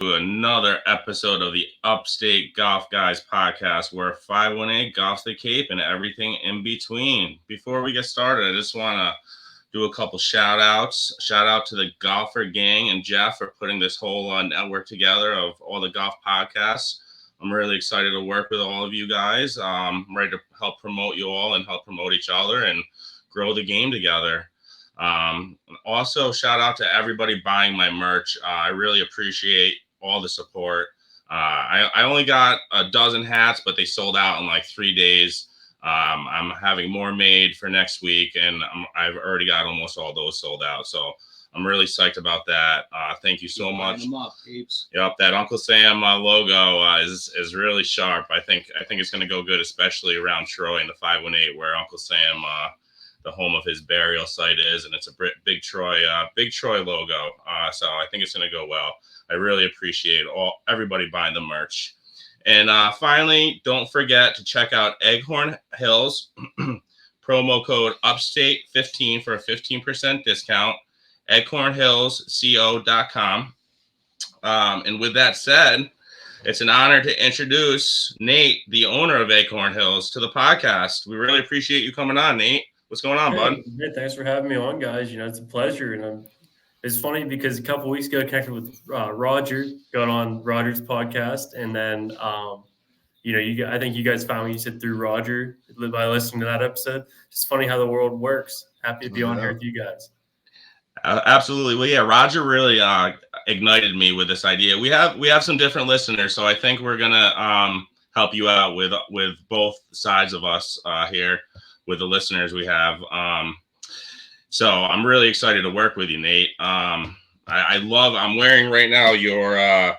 to another episode of the Upstate Golf Guys podcast, where 518 golfs the Cape and everything in between. Before we get started, I just want to do a couple shout outs. Shout out to the Golfer Gang and Jeff for putting this whole network together of all the golf podcasts. I'm really excited to work with all of you guys. I'm ready to help promote you all and help promote each other and grow the game together. Also, shout out to everybody buying my merch. I really appreciate all the support. I only got a dozen hats, but they sold out in like 3 days. I'm having more made for next week, and I've already got almost all those sold out. So I'm really psyched about that. Thank you so much. Yep, that Uncle Sam logo is really sharp. I think it's going to go good, especially around Troy and the 518, where Uncle Sam, the home of his burial site is, and it's a big Troy logo. So I think it's going to go well. I really appreciate everybody buying the merch. And finally, don't forget to check out Acorn Hills, promo code Upstate15 for a 15% discount, acornhillsco.com. And with that said, it's an honor to introduce Nate, the owner of Acorn Hills, to the podcast. We really appreciate you coming on, Nate. What's going on, bud? Hey, thanks for having me on, guys. It's a pleasure. And it's funny because a couple of weeks ago, I connected with Roger, got on Roger's podcast. And then, I think you guys found me, you said through Roger by listening to that episode. It's funny how the world works. Happy to be on here with you guys. Absolutely. Well, yeah, Roger really ignited me with this idea. We have some different listeners, so I think we're gonna help you out with both sides of us here with the listeners we have. So I'm really excited to work with you, Nate. I'm wearing right now your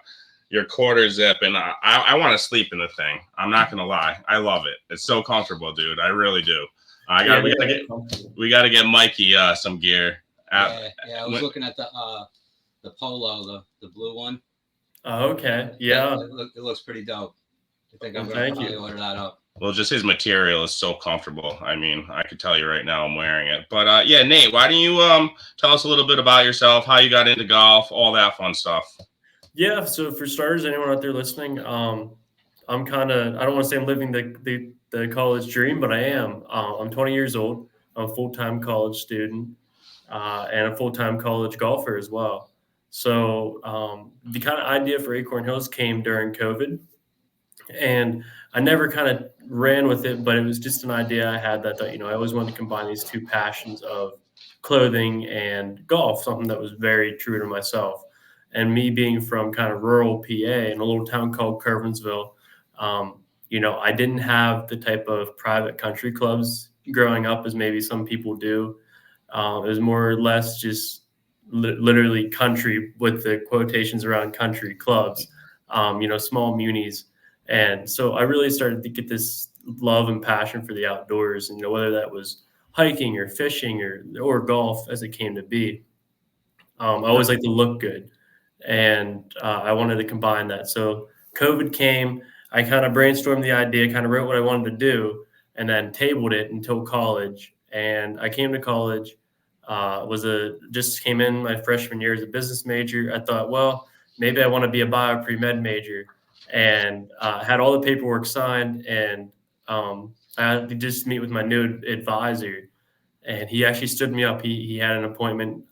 quarter zip, and I want to sleep in the thing. I'm not gonna lie, I love it. It's so comfortable, dude. I really do. We gotta get Mikey some gear. I was looking at the polo, the blue one. Oh, okay. Yeah. It looks pretty dope. I think I'm going to probably order that up. Well, just his material is so comfortable. I mean, I could tell you right now I'm wearing it. But yeah, Nate, why don't you tell us a little bit about yourself, how you got into golf, all that fun stuff. Yeah, so for starters, anyone out there listening, I'm kind of, I don't want to say I'm living the college dream, but I am. I'm 20 years old. I'm a full-time college student and a full-time college golfer as well. So the kind of idea for Acorn Hills came during COVID. And I never kind of ran with it, but it was just an idea I had that I always wanted to combine these two passions of clothing and golf, something that was very true to myself. And me being from kind of rural PA in a little town called Curwensville, I didn't have the type of private country clubs growing up as maybe some people do. It was more or less just literally country with the quotations around country clubs, small munis. And so I really started to get this love and passion for the outdoors, and whether that was hiking or fishing or golf as it came to be. I always like to look good, and I wanted to combine that. So COVID came, I kind of brainstormed the idea, kind of wrote what I wanted to do, and then tabled it until college. And I came to college, just came in my freshman year as a business major. I thought, well, maybe I want to be a bio pre-med major. And had all the paperwork signed, and I had to just meet with my new advisor, and he actually stood me up. He had an appointment.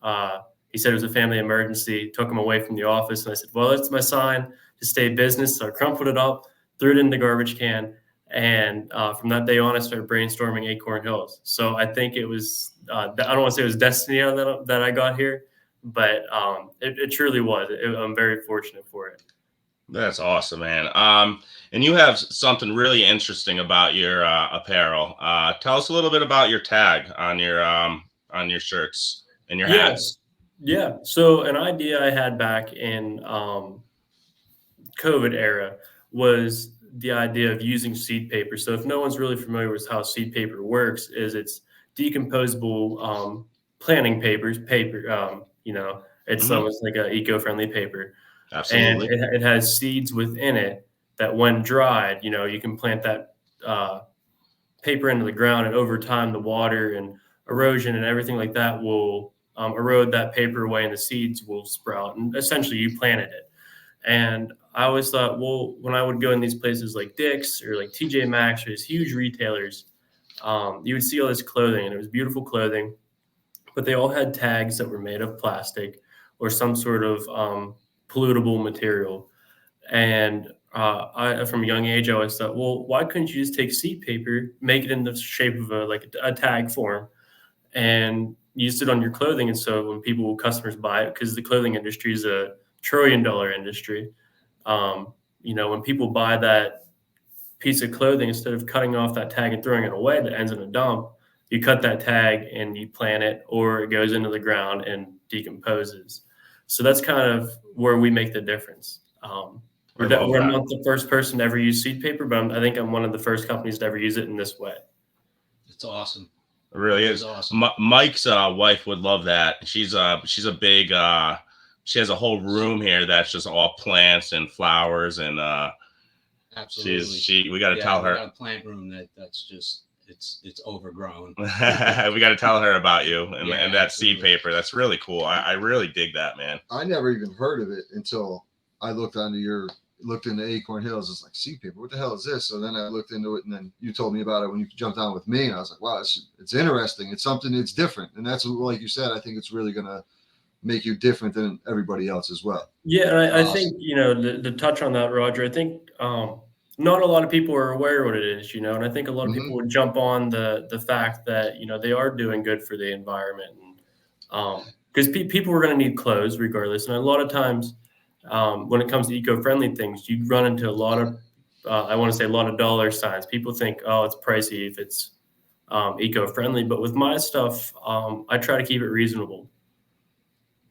He said it was a family emergency, took him away from the office, and I said, well, that's my sign to stay business. So I crumpled it up, threw it in the garbage can, and from that day on, I started brainstorming Acorn Hills. So I think it was, I don't want to say it was destiny that I got here, but it truly was. I'm very fortunate for it. That's awesome, man. And you have something really interesting about your apparel. Tell us a little bit about your tag on your shirts and your hats. Yeah. So an idea I had back in COVID era was the idea of using seed paper. So if no one's really familiar with how seed paper works, is it's decomposable planting paper. It's almost like an eco-friendly paper. Absolutely. And it has seeds within it that when dried, you can plant that paper into the ground, and over time the water and erosion and everything like that will erode that paper away, and the seeds will sprout. And essentially you planted it. And I always thought, well, when I would go in these places like Dick's or like TJ Maxx or these huge retailers, you would see all this clothing, and it was beautiful clothing, but they all had tags that were made of plastic or some sort of pollutable material. And from a young age, I always thought, well, why couldn't you just take seed paper, make it in the shape of a tag form, and use it on your clothing? And so when customers buy it, because the clothing industry is a trillion-dollar industry, when people buy that piece of clothing, instead of cutting off that tag and throwing it away that ends in a dump, you cut that tag and you plant it, or it goes into the ground and decomposes. So that's kind of where we make the difference. We're not the first person to ever use seed paper, but I think I'm one of the first companies to ever use it in this way. It's awesome. It really is awesome. Mike's wife would love that. She's a big. She has a whole room here that's just all plants and flowers, and absolutely. We got to tell her. We got a plant room that's just it's overgrown. We got to tell her about you and that seed paper. That's really cool. I really dig that, man. I never even heard of it until I looked into Acorn Hills. It's like, seed paper, what the hell is this? So then I looked into it, and then you told me about it when you jumped on with me, and I was like, wow, it's interesting. It's something, it's different. And that's, like you said, I think it's really going to make you different than everybody else as well. Yeah, and I think, to touch on that, Roger, I think not a lot of people are aware what it is, and I think a lot of people would jump on the fact that, they are doing good for the environment. And because people are going to need clothes regardless. And a lot of times, when it comes to eco-friendly things, you run into a lot of dollar signs. People think, oh, it's pricey if it's eco-friendly. But with my stuff, I try to keep it reasonable.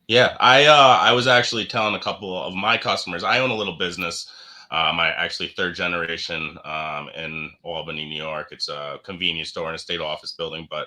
Yeah, I was actually telling a couple of my customers, I own a little business. My actually third generation in Albany, New York. It's a convenience store in a state office building, but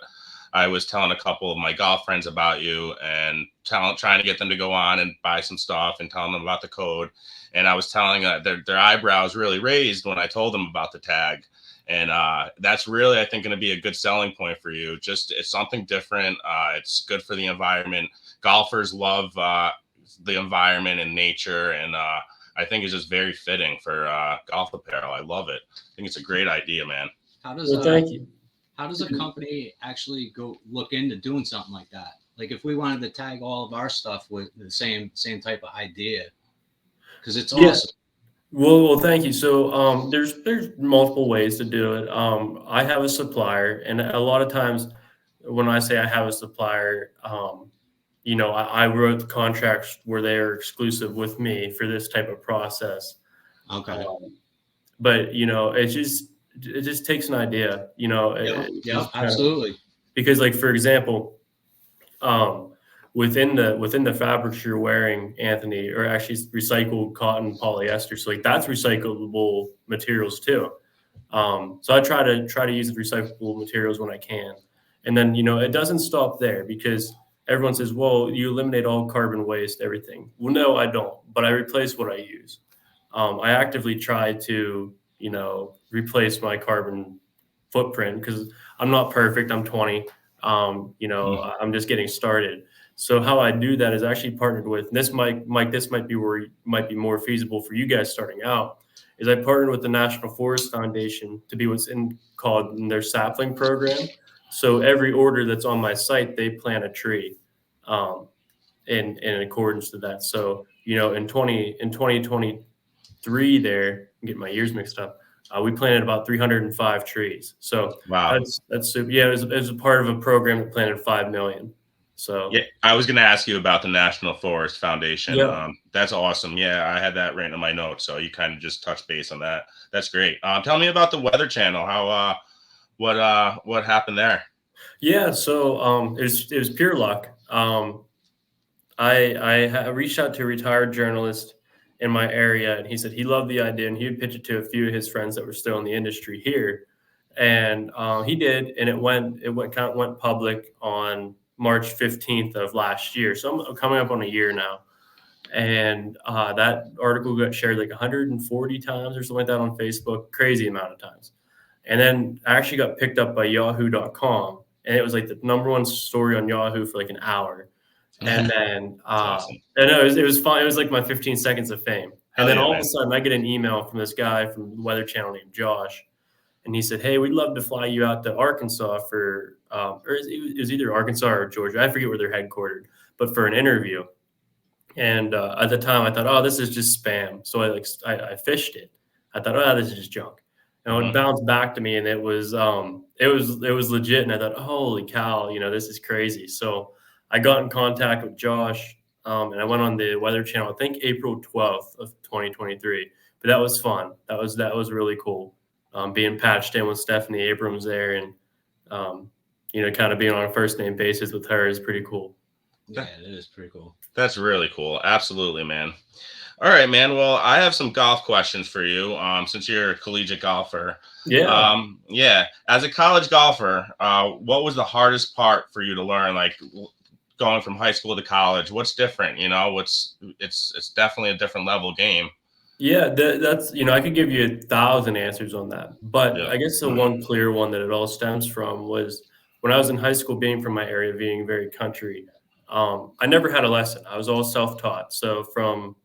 I was telling a couple of my golf friends about you and trying to get them to go on and buy some stuff and telling them about the code. And I was telling their eyebrows really raised when I told them about the tag. And that's really, I think, going to be a good selling point for you. Just, it's something different. It's good for the environment. Golfers love the environment and nature. And I think it's just very fitting for golf apparel. I love it. I think it's a great idea, man. Thank you. How does a company actually go look into doing something like that? Like if we wanted to tag all of our stuff with the same type of idea, because it's awesome. Well, thank you. So there's multiple ways to do it. I have a supplier, and a lot of times when I say I have a supplier, I wrote the contracts where they are exclusive with me for this type of process. Okay. But it just takes an idea, Yeah, absolutely. Because, like, for example, within the fabrics you're wearing, Anthony, are actually recycled cotton, polyester. So like that's recyclable materials too. So I try to use the recyclable materials when I can. And then, it doesn't stop there, because everyone says, well, you eliminate all carbon waste, everything. Well, no, I don't, but I replace what I use. I actively try to, replace my carbon footprint, because I'm not perfect. I'm 20. I'm just getting started. So how I do that is actually partnered with this might be where it might be more feasible for you guys starting out. Is I partnered with the National Forest Foundation to be called in their sapling program. So every order that's on my site, they plant a tree, in accordance to that. So in 2023, there, I'm getting my years mixed up. We planted about 305 trees. So wow, that's super. Yeah, it was a part of a program that planted 5 million. So yeah, I was going to ask you about the National Forest Foundation. Yeah. That's awesome. Yeah, I had that written in my notes, so you kind of just touched base on that. That's great. Tell me about the Weather Channel. How what happened there? Yeah, so it was pure luck. I reached out to a retired journalist in my area, and he said he loved the idea and he would pitch it to a few of his friends that were still in the industry here. And he did, and it went public on March 15th of last year. So I'm coming up on a year now. And that article got shared like 140 times or something like that on Facebook, crazy amount of times. And then I actually got picked up by yahoo.com, and it was like the #1 story on Yahoo for like an hour. And then awesome. I know it was fun. It was like my 15 seconds of fame. And then yeah, all man. of a sudden, I get an email from this guy from the Weather Channel named Josh. And he said, "Hey, we'd love to fly you out to Arkansas for, or it was either Arkansas or Georgia. I forget where they're headquartered, but for an interview." And at the time, I thought, "Oh, this is just spam." So I fished it. I thought, "Oh, this is just junk." And it bounced back to me, and it was legit. And I thought, "Holy cow, this is crazy." So I got in contact with Josh, and I went on the Weather Channel. I think April 12th of 2023. But that was fun. That was really cool. Being patched in with Stephanie Abrams there, and kind of being on a first name basis with her is pretty cool. Yeah, it is pretty cool. That's really cool. Absolutely, man. All right, man. Well, I have some golf questions for you. Since you're a collegiate golfer. Yeah. Yeah. As a college golfer, what was the hardest part for you to learn? Like going from high school to college, what's different? It's definitely a different level game. Yeah, that's I could give you 1,000 answers on that, but Yeah. I guess the one clear one that it all stems from was when I was in high school, being from my area, being very country. I never had a lesson. I was all self-taught. So from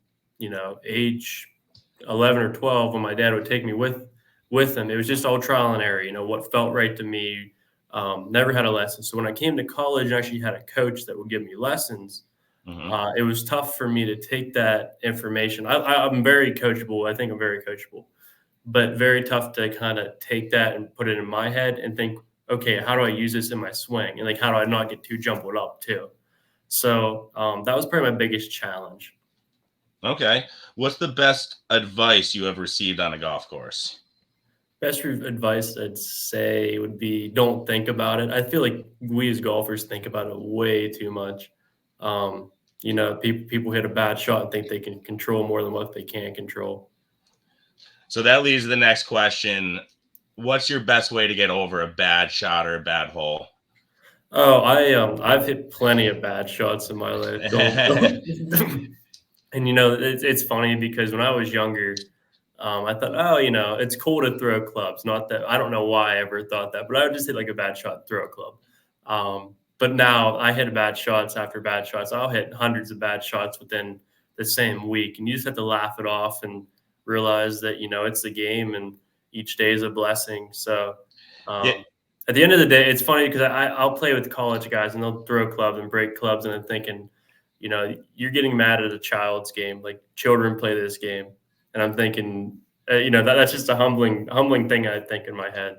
age 11 or 12, when my dad would take me with him, it was just all trial and error. What felt right to me. Never had a lesson. So when I came to college, I actually had a coach that would give me lessons. It was tough for me to take that information. I'm very coachable. I think I'm very coachable, but very tough to kind of take that and put it in my head and think, okay, how do I use this in my swing? And how do I not get too jumbled up too? So that was probably my biggest challenge. Okay. What's the best advice you have received on a golf course? Best advice I'd say would be don't think about it. I feel like we as golfers think about it way too much. People hit a bad shot and think they can control more than what they can control. So that leads to the next question. What's your best way to get over a bad shot or a bad hole? Oh, I've hit plenty of bad shots in my life. And it's funny because when I was younger, I thought, oh, it's cool to throw clubs. Not that I don't know why I ever thought that, but I would just hit like a bad shot, and throw a club. But now I hit bad shots after bad shots. I'll hit hundreds of bad shots within the same week, and you just have to laugh it off and realize that it's the game, and each day is a blessing. So. At the end of the day, it's funny because I'll play with college guys and they'll throw clubs and break clubs, and I'm thinking, you're getting mad at a child's game. Like, children play this game, and I'm thinking, that's just a humbling thing I think in my head.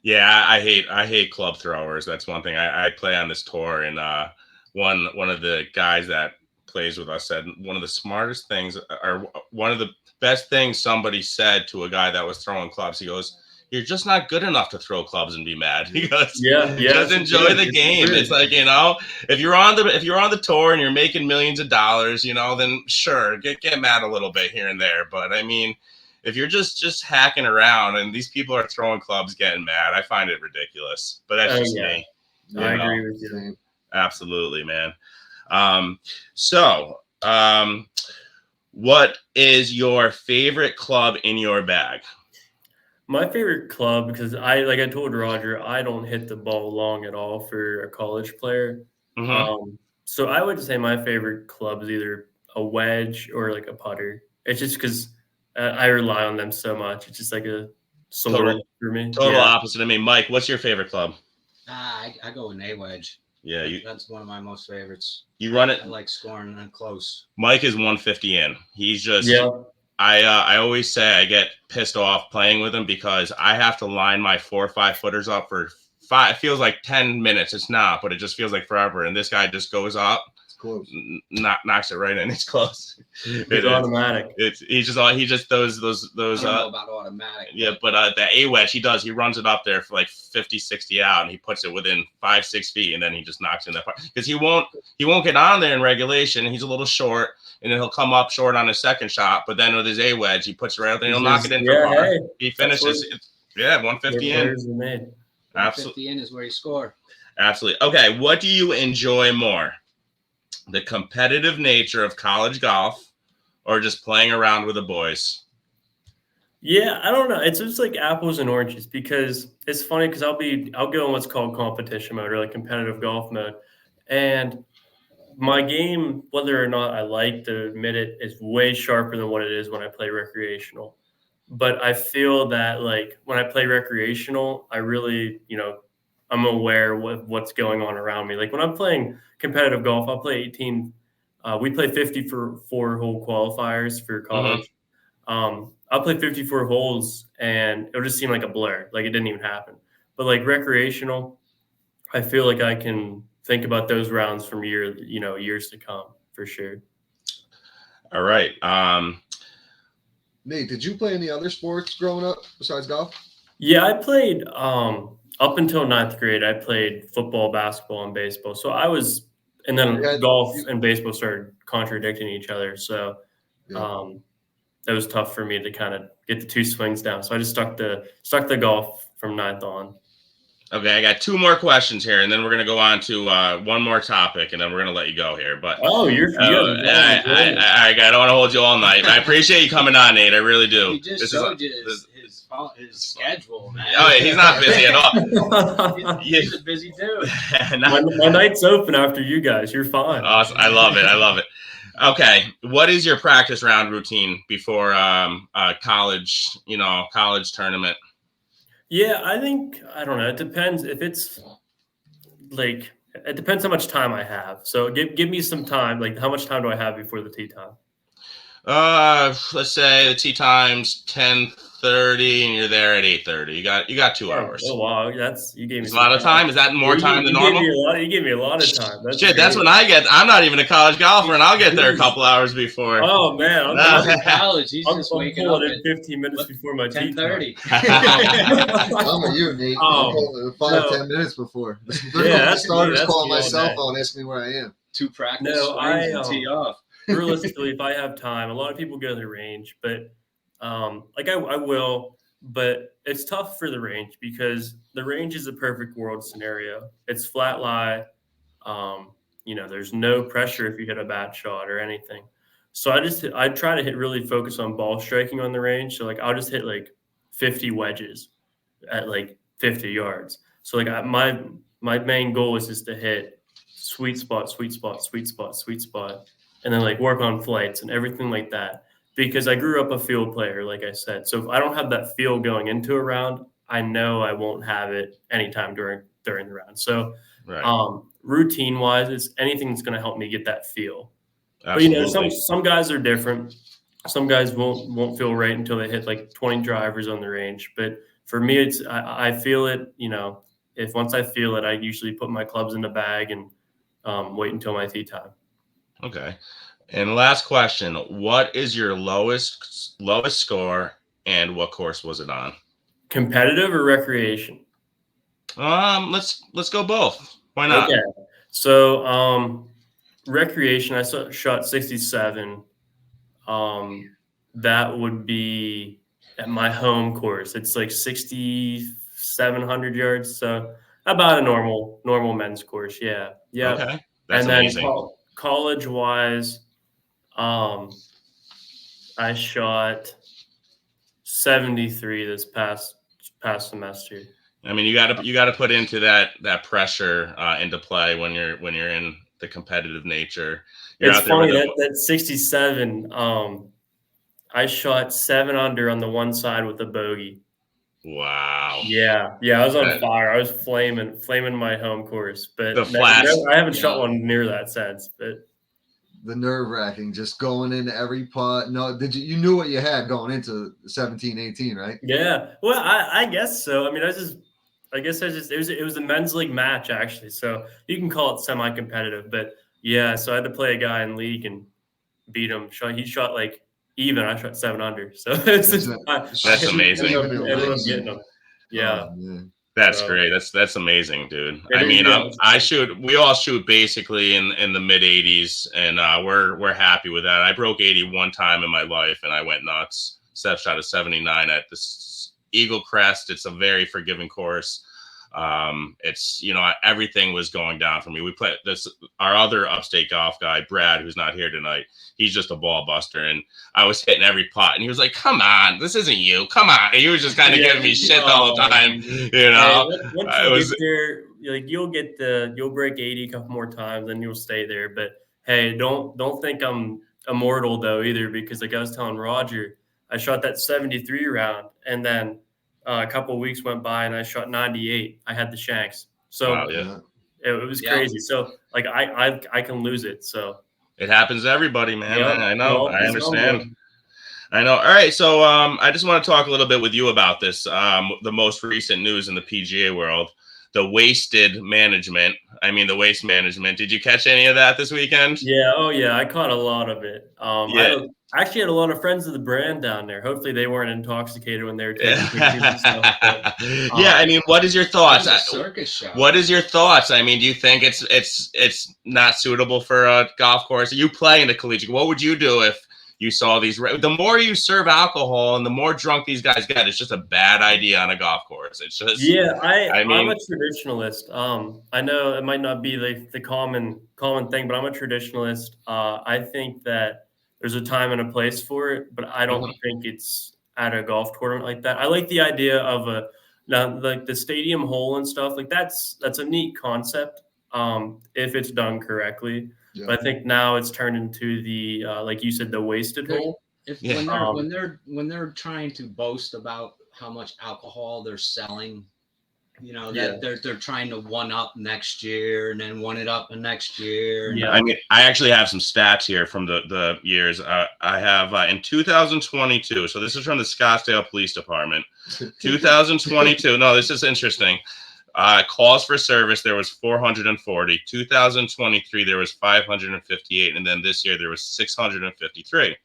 Yeah, I hate club throwers. That's one thing. I play on this tour, and one of the guys that plays with us said one of the smartest things, or one of the best things somebody said to a guy that was throwing clubs. He goes, "You're just not good enough to throw clubs and be mad." He goes, Yeah, just enjoy the game. It's like, if you're on the tour and you're making millions of dollars, then sure, get mad a little bit here and there. But I mean, if you're just hacking around and these people are throwing clubs, getting mad, I find it ridiculous. But that's just me. I agree with you. Absolutely, man. What is your favorite club in your bag? My favorite club, because like I told Roger, I don't hit the ball long at all for a college player. So I would say my favorite club is either a wedge or like a putter. It's just because I rely on them so much. It's just like a sword for me. Total opposite of me. Mike, what's your favorite club? I go with a wedge. Yeah, that's one of my most favorites. You run it. I like scoring and close. Mike is 150 in. He's just I always say I get pissed off playing with him because I have to line my 4 or 5 footers up for 5. It feels like 10 minutes. It's not, but it just feels like forever. And this guy just goes up, it's close, knocks it right in. It's close. It's automatic. He just those. I don't know about automatic. Yeah, but the A wedge he runs it up there for like 50, 60 out, and he puts it within 5, 6 feet, and then he just knocks in that part because he won't get on there in regulation. And he's a little short. And then he'll come up short on his second shot, but then with his A wedge, he puts it right out there and he'll knock it in for par. Hey, he finishes. 150 in. Absolutely. 150 in is where you score. Absolutely. Okay, what do you enjoy more? The competitive nature of college golf or just playing around with the boys? Yeah, I don't know. It's just like apples and oranges because it's funny because I'll go in what's called competition mode or like competitive golf mode. And my game, whether or not I like to admit it, is way sharper than what it is when I play recreational. But I feel that like when I play recreational, I really, I'm aware of what's going on around me. Like when I'm playing competitive golf, I'll play 18. We play 54 hole qualifiers for college. I'll play 54 holes and it'll just seem like a blur, like it didn't even happen. But like recreational, I feel like I can think about those rounds from years to come for sure. All right. Nate, did you play any other sports growing up besides golf? Yeah, I played up until 9th grade. I played football, basketball, and baseball. So and then golf and baseball started contradicting each other. So that was tough for me to kind of get the two swings down. So I just stuck the golf from 9th on. Okay, I got 2 more questions here, and then we're going to go on to one more topic, and then we're going to let you go here. But I don't want to hold you all night. I appreciate you coming on, Nate. I really do. He just showed you his schedule, man. Oh, yeah, he's not busy at all. He's a busy dude. My night's open after you guys. You're fine. Awesome. I love it. Okay, what is your practice round routine before college tournament? Yeah, I don't know. It depends if it's like, it depends how much time I have. So give me some time. Like how much time do I have before the tee time? Let's say the tee time's 10:30 and you're there at 8:30. You got 2 hours. Oh wow, you gave me a lot of time. Is that more time than normal? You gave me a lot of time. That's when I get. I'm not even a college golfer, and I'll get there a couple hours before. Oh man, I'm in college. He's just waking up at 15 minutes before my 10:30. I'm with you, Nate. I'm 5-10 minutes before. The starters calling my cell phone, asking me where I am. 2 practice swings and tee off. Realistically, if I have time, a lot of people go to the range, but I will, but it's tough for the range because the range is a perfect world scenario. It's flat lie. There's no pressure if you hit a bad shot or anything. So I try to really focus on ball striking on the range. So like I'll just hit like 50 wedges at like 50 yards. So like my main goal is just to hit sweet spot, and then like work on flights and everything like that. Because I grew up a field player, like I said. So if I don't have that feel going into a round, I know I won't have it anytime during the round. So routine wise, it's anything that's going to help me get that feel. Absolutely. But some guys are different. Some guys won't feel right until they hit like 20 drivers on the range. But for me, I feel it. If once I feel it, I usually put my clubs in the bag and wait until my tee time. Okay. And last question, what is your lowest score and what course was it on? Competitive or recreation? Let's go both. Why not? Okay. So recreation, I shot 67. That would be at my home course. It's like 6,700 yards. So about a normal men's course. Yeah. Yeah. Okay. That's amazing. Then college wise, I shot 73 this past semester. I mean, you got to put into that pressure into play when you're in the competitive nature. It's funny that 67. I shot 7 under on the one side with a bogey. Wow. Yeah, I was on fire. I was flaming my home course, but I haven't shot one near that since. But the nerve wracking, just going into every putt. No, you knew what you had going into 17, 18, right? Yeah. Well, I guess so. I mean, it was a men's league match actually, so you can call it semi-competitive. But yeah, so I had to play a guy in league and beat him. He shot like even. I shot 7 under. So that's amazing. I ended up getting him. Yeah. Oh, that's great. That's amazing, dude. I mean, we all shoot basically in the mid 80s, and we're happy with that. I broke 80 one time in my life, and I went nuts. Steph shot a 79 at this Eagle Crest. It's a very forgiving course. It's everything was going down for me. We played our other Upstate Golf guy, Brad, who's not here tonight. He's just a ball buster, and I was hitting every putt, and he was like, "Come on, this isn't you. Come on." And he was just kind of giving me shit all the time, Once you get there, you'll break 80 a couple more times, and you'll stay there. But hey, don't think I'm immortal though either, because like I was telling Roger, I shot that 73 round, and then a couple of weeks went by and I shot 98. I had the shanks, Wow, so yeah. it was Yeah. crazy. So like I can lose it. So It happens to everybody, man. Yep. I know. I it's understand. humbling. I know. All right. So I just want to talk a little bit with you about this. The most recent news in the PGA world, the waste management. Did you catch any of that this weekend? Yeah, oh yeah, I caught a lot of it. Yeah. I actually had a lot of friends of the brand down there. Hopefully they weren't intoxicated when they were taking pictures and stuff. But, Yeah, I mean, what is your It thoughts? was a circus show. What is your thoughts? I mean, do you think it's not suitable for a golf course? You play in the collegiate. What would you do if you saw these? The more you serve alcohol and the more drunk these guys get, it's just a bad idea on a golf course. It's just yeah, I mean, I'm a traditionalist. I know it might not be like the common thing, but I'm a traditionalist. I think that there's a time and a place for it, but I don't think it's at a golf tournament like that. I like the idea of like the stadium hole and stuff. Like that's a neat concept, if it's done correctly. Yeah. But I think now it's turned into the like you said, the wasted hole. When they're trying to boast about how much alcohol they're selling, they're trying to one up next year and then one it up the next year. Yeah. I mean, I actually have some stats here from the years. I have in 2022. So this is from the Scottsdale Police Department. 2022. No, this is interesting. Calls for service, there was 440. 2023, there was 558. And then this year, there was 653.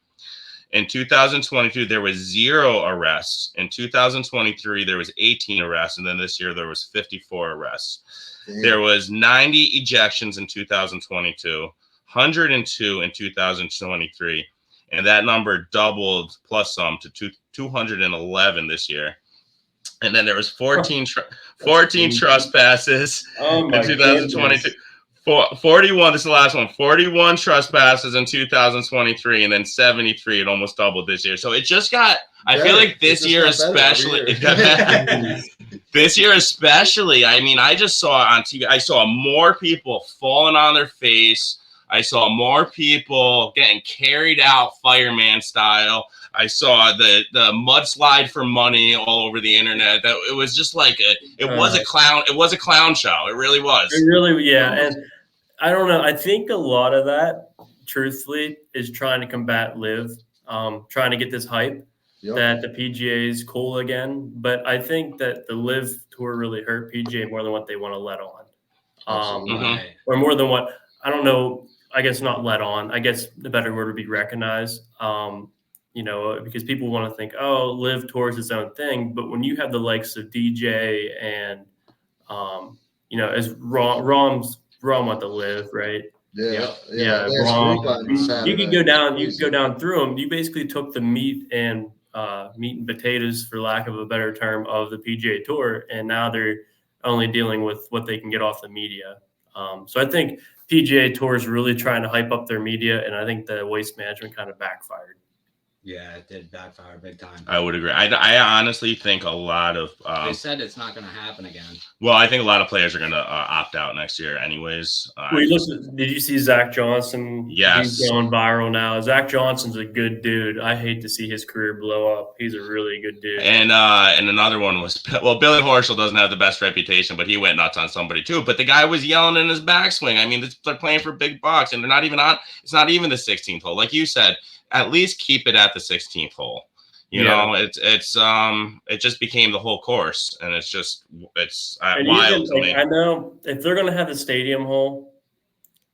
In 2022, there was 0 arrests. In 2023, there was 18 arrests. And then this year, there was 54 arrests. Damn. There was 90 ejections in 2022, 102 in 2023. And that number doubled plus some to 211 this year. And then there was 14 trespasses in 2022. 41, this is the last one. 41 trespasses in 2023, and then 73. It almost doubled this year. So it just got. I feel like this year especially. This year especially. I mean, I just saw on TV. I saw more people falling on their face. I saw more people getting carried out fireman style. I saw the mudslide for money all over the internet. That it was just like it was a clown show. It really was. It really, yeah. And I don't know. I think a lot of that, truthfully, is trying to combat live, trying to get this hype that the PGA is cool again. But I think that the live tour really hurt PGA more than what they want to let on. Or more than what, I don't know. I guess not let on. I guess the better word would be recognize. Because people want to think, oh, live towards its own thing. But when you have the likes of DJ and, as Rom want to live, right? Yeah. Rom. You could go down through them. You basically took the meat and potatoes, for lack of a better term, of the PGA Tour, and now they're only dealing with what they can get off the media. So I think PGA Tour is really trying to hype up their media, and I think the waste management kind of backfired. Yeah, it did backfire big time. I would agree. I honestly think a lot of they said it's not going to happen again. Well, I think a lot of players are going to opt out next year, anyways. Did you see Zach Johnson? Yes, he's going viral now. Zach Johnson's a good dude. I hate to see his career blow up. He's a really good dude. And another one was Billy Horschel doesn't have the best reputation, but he went nuts on somebody too. But the guy was yelling in his backswing. I mean, they're playing for big bucks, and they're not even on. It's not even the 16th hole, like you said. At least keep it at the 16th hole. You know, it just became the whole course, and it's wild to me. I know if they're going to have the stadium hole,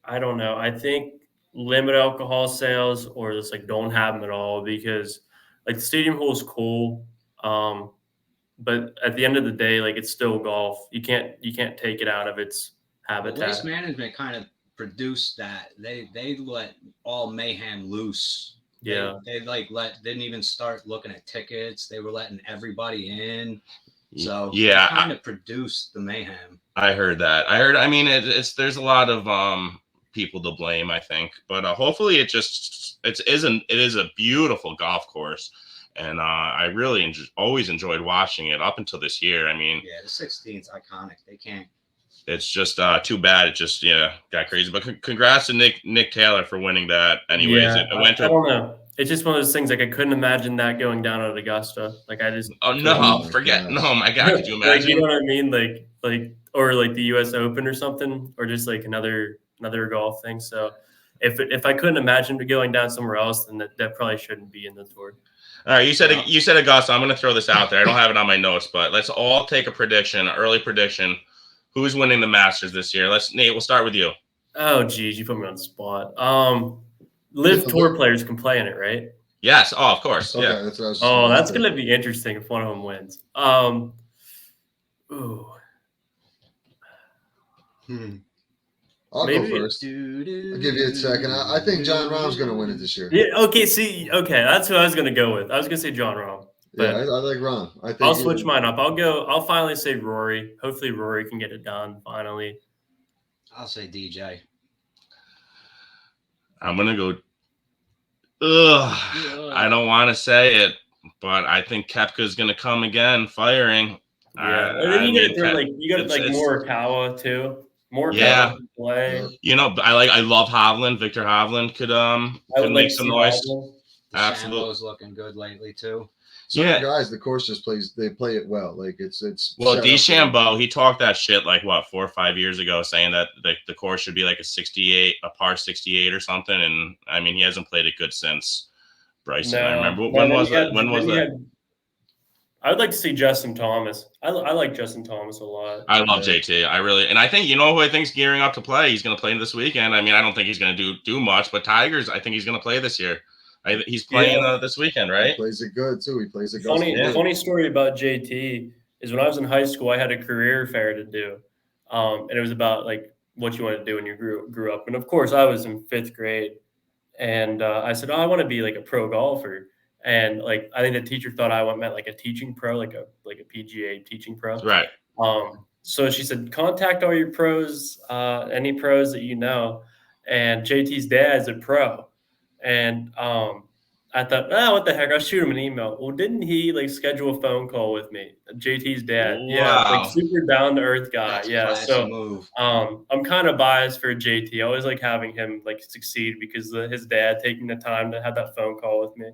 I don't know. I think limit alcohol sales or just like don't have them at all, because like the stadium hole is cool, but at the end of the day, like it's still golf. You can't take it out of its habitat. Well, waste management kind of produced that. They let all mayhem loose. Yeah, they didn't even start looking at tickets. They were letting everybody in. So yeah, kind of produced the mayhem. I heard that. I mean, there's a lot of people to blame, I think, but hopefully it is a beautiful golf course, and I really always enjoyed watching it up until this year. I mean, yeah, the 16th's iconic. They can't it's just too bad. It just got crazy. But congrats to Nick Taylor for winning that. Anyways, Yeah, I don't know. It's just one of those things. Like I couldn't imagine that going down at Augusta. Like I just. Oh couldn't. no! Forget. No, my God. Could you imagine? Like, you know what I mean? Like, or like the U.S. Open or something, or just like another golf thing. So, if I couldn't imagine it going down somewhere else, then that probably shouldn't be in the tour. All right, you said Augusta. I'm going to throw this out there. I don't have it on my notes, but let's all take a prediction, an early prediction. Who's winning the Masters this year? Nate. We'll start with you. Oh, geez, you put me on the spot. Live Tour players can play in it, right? Yes. Oh, of course. Okay, Yeah. that's what I was that's going to be interesting if one of them wins. Ooh. I'll Maybe. go first. I'll give you a second. I think John Rahm's going to win it this year. Yeah. Okay. That's who I was going to go with. I was going to say John Rahm. Yeah, I like Rahm. I think I'll switch mine up. I'll finally say Rory. Hopefully Rory can get it done finally. I'll say DJ. I'm going to go. I don't want to say it, but I think Koepka's going to come again, firing. Yeah, and then you got Morikawa too. Morikawa can play. I love Hovland. Victor Hovland could make some noise. Absolutely, DeChambeau's looking good lately too. Guys, the course just they play it well. Like it's well, DeChambeau, he talked that shit like 4 or 5 years ago, saying that the course should be like a par 68 or something, and I mean he hasn't played it good since. Bryson, I remember when was that? I would like to see Justin Thomas. I like Justin Thomas a lot. I love JT. And I think who I think's gearing up to play. He's going to play this weekend. I mean, I don't think he's going to do much, but Tigers, I think he's going to play this year. He's playing this weekend, right? He plays it good too. He plays it good. Funny story about JT is when I was in high school, I had a career fair to do, and it was about like what you want to do when you grew up. And of course, I was in 5th grade, and I said, "Oh, I want to be like a pro golfer." And like I think the teacher thought I meant like a teaching pro, like a PGA teaching pro. Right. So she said, contact all your pros, any pros that you know. And JT's dad's a pro. And I thought, what the heck? I'll shoot him an email. Well, didn't he like schedule a phone call with me? JT's dad. Wow. Yeah, like super down to earth guy. That's so move. I'm kind of biased for JT. I always like having him like succeed because his dad taking the time to have that phone call with me.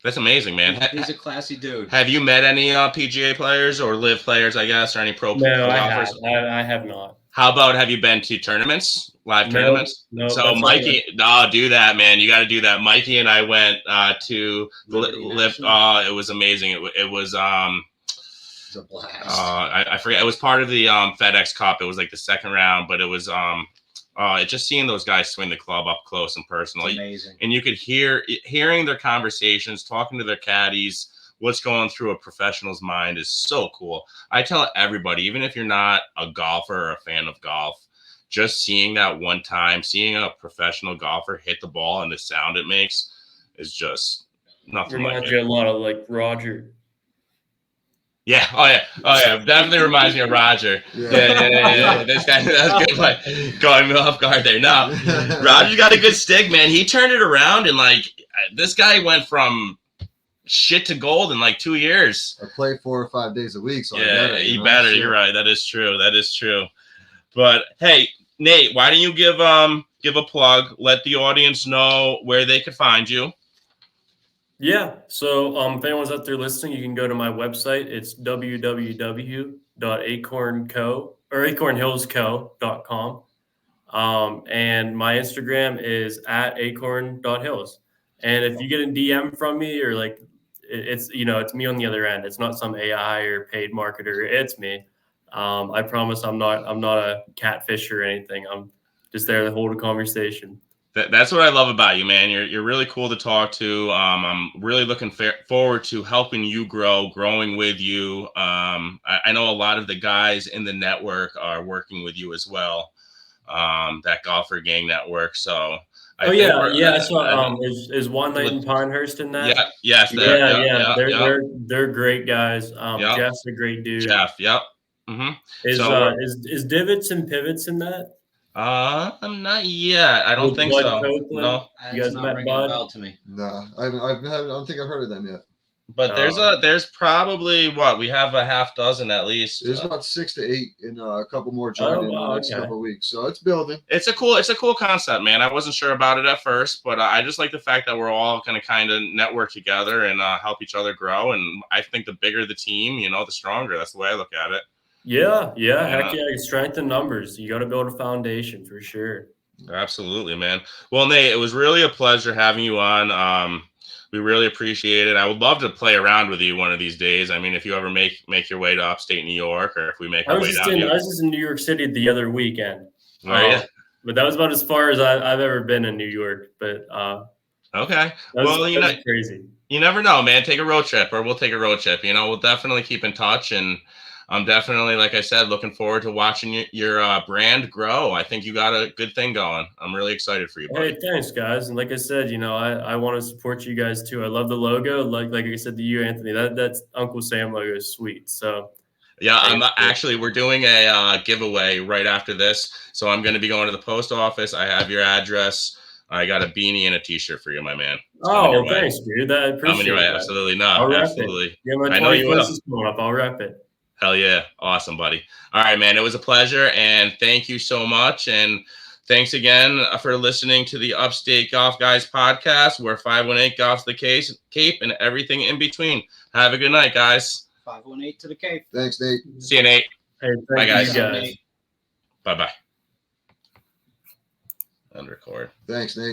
That's amazing, man. He's a classy dude. Have you met any PGA players or live players, I guess, or any pro golfers? I have not. How about have you been to tournaments, live tournaments? No. So Mikey, do that, man. You got to do that. Mikey and I went to live. It was amazing. It was a blast. I forget. It was part of the FedEx Cup. It was like the second round, but it was just seeing those guys swing the club up close and personal. It's amazing. And you could hearing their conversations, talking to their caddies, what's going through a professional's mind is so cool. I tell everybody, even if you're not a golfer or a fan of golf, just seeing that one time, seeing a professional golfer hit the ball and the sound it makes is just nothing like it. Reminds you a lot of like Roger. Yeah. Oh yeah. Definitely reminds me of Roger. Yeah. This guy, that's good. Like going off guard there. No, Roger's got a good stick, man. He turned it around and like this guy went from shit to gold in like 2 years. I play 4 or 5 days a week, so he better. You're right. That is true. But hey, Nate, why don't you give a plug? Let the audience know where they could find you. Yeah. So if anyone's out there listening, you can go to my website. It's acornhillsco.com. And my Instagram is @acorn.hills. And if you get a DM from me or like it's me on the other end. It's not some AI or paid marketer. It's me. I promise I'm not a catfish or anything. I'm just there to hold a conversation. That's what I love about you, man. You're really cool to talk to. I'm really looking forward to helping you growing with you. I know a lot of the guys in the network are working with you as well. That Golfer Gang network. So. I saw. Is One Night in Pinehurst in that? Yeah. Yes. They're great guys. Jeff's a great dude. Jeff. Yep. Mm-hmm. Is Divots and Pivots in that? Not yet. I don't think so. No. You guys met Bud? To me. No, I don't think I've heard of them yet. But there's probably what we have a half dozen at least. There's about 6 to 8 and a couple more joining in the next couple of weeks. So it's building. It's a cool concept, man. I wasn't sure about it at first, but I just like the fact that we're all going to kind of network together and help each other grow. And I think the bigger the team, the stronger. That's the way I look at it. Yeah. Heck yeah. Strength in numbers. You got to build a foundation for sure. Absolutely, man. Well, Nate, it was really a pleasure having you on. We really appreciate it. I would love to play around with you one of these days. I mean, if you ever make your way to upstate New York, or if we make our way down. I was just in New York City the other weekend. Right. But that was about as far as I've ever been in New York. But okay. That's crazy. You never know, man. Take a road trip, or we'll take a road trip. We'll definitely keep in touch, and I'm definitely, like I said, looking forward to watching your brand grow. I think you got a good thing going. I'm really excited for you, buddy. Hey, thanks, guys. And like I said, I want to support you guys too. I love the logo. Like I said to you, Anthony, that's Uncle Sam logo is sweet. So yeah, we're doing a giveaway right after this. So I'm going to be going to the post office. I have your address. I got a beanie and a T-shirt for you, my man. Oh, thanks, dude. I appreciate it. Absolutely not. Absolutely. Yeah, my 21st is coming up. I'll wrap it. Hell yeah. Awesome, buddy. All right, man. It was a pleasure, and thank you so much. And thanks again for listening to the Upstate Golf Guys podcast, where 518 golf's the Cape and everything in between. Have a good night, guys. 518 to the Cape. Thanks, Nate. See you, Nate. Hey, bye, guys. Guys. Bye-bye. End record. Thanks, Nate.